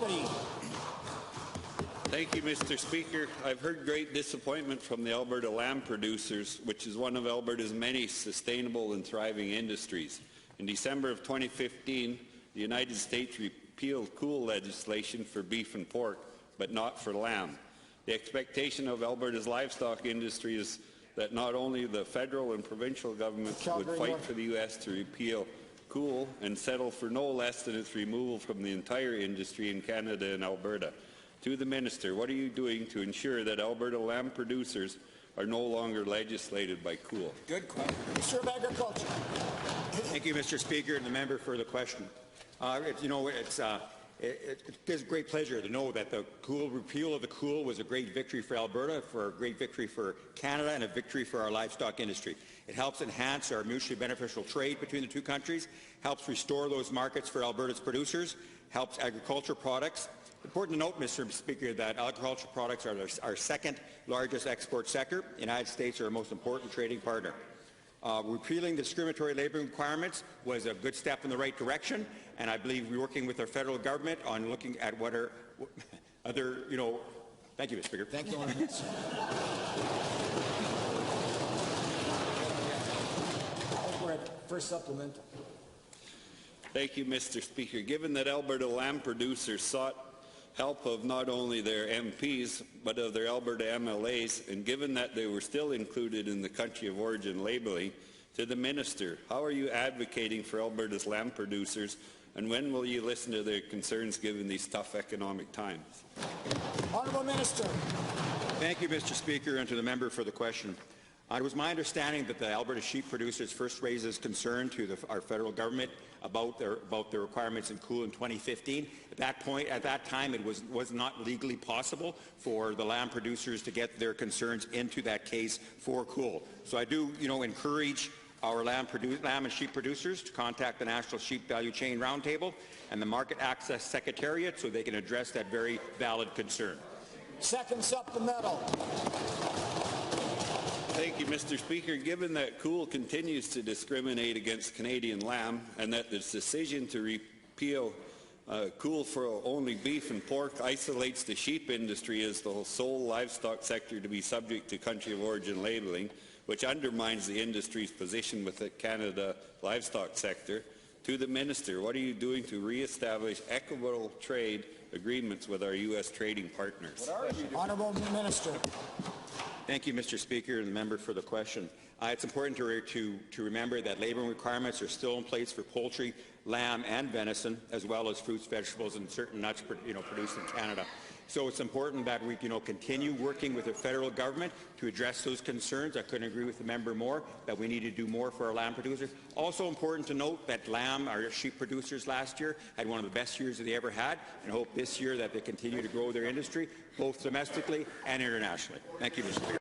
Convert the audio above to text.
Prairie-Wapiti. Thank you, Mr. Speaker. I've heard great disappointment from the Alberta lamb producers, which is one of Alberta's many sustainable and thriving industries. In December of 2015, the United States repealed cool legislation for beef and pork, but not for lamb. The expectation of Alberta's livestock industry is that not only the federal and provincial governments would fight for the U.S. to repeal cool and settle for no less than its removal from the entire industry in Canada and Alberta. To the Minister, what are you doing to ensure that Alberta lamb producers are no longer legislated by cool? Good question. Minister of Agriculture. Thank you, Mr. Speaker, and the member for the question. It gives great pleasure to know that the repeal of the cool was a great victory for Alberta, a great victory for Canada, and a victory for our livestock industry. It helps enhance our mutually beneficial trade between the two countries, helps restore those markets for Alberta's producers, helps agriculture products. Important to note, Mr. Speaker, that agricultural products are our second largest export sector. The United States are our most important trading partner. Repealing the discriminatory labour requirements was a good step in the right direction, and I believe we're working with our federal government on looking at what are other, Thank you, Mr. Speaker. Thank you. First supplemental. Thank you, Mr. Speaker. Given that Alberta lamb producers sought help of not only their MPs but of their Alberta MLAs, and given that they were still included in the country of origin labelling, to the Minister, how are you advocating for Alberta's lamb producers, and when will you listen to their concerns given these tough economic times? Honourable Minister. Thank you, Mr. Speaker, and to the member for the question. It was my understanding that the Alberta sheep producers first raised this concern to our federal government about their requirements in cool in 2015. At that time, it was not legally possible for the lamb producers to get their concerns into that case for cool. So I do, encourage our lamb and sheep producers to contact the National Sheep Value Chain Roundtable and the Market Access Secretariat so they can address that very valid concern. Second supplemental. Thank you, Mr. Speaker. Given that cool continues to discriminate against Canadian lamb and that the decision to repeal cool for only beef and pork isolates the sheep industry as the sole livestock sector to be subject to country of origin labelling, which undermines the industry's position with the Canada livestock sector, to the Minister, what are you doing to re-establish equitable trade agreements with our U.S. trading partners? Honourable Minister. Thank you, Mr. Speaker, and the member for the question. It's important to remember that labelling requirements are still in place for poultry, lamb, and venison, as well as fruits, vegetables, and certain nuts, produced in Canada. So it's important that we, continue working with the federal government to address those concerns. I couldn't agree with the member more that we need to do more for our lamb producers. Also important to note that our sheep producers last year had one of the best years that they ever had, and hope this year that they continue to grow their industry, both domestically and internationally. Thank you, Mr. Speaker.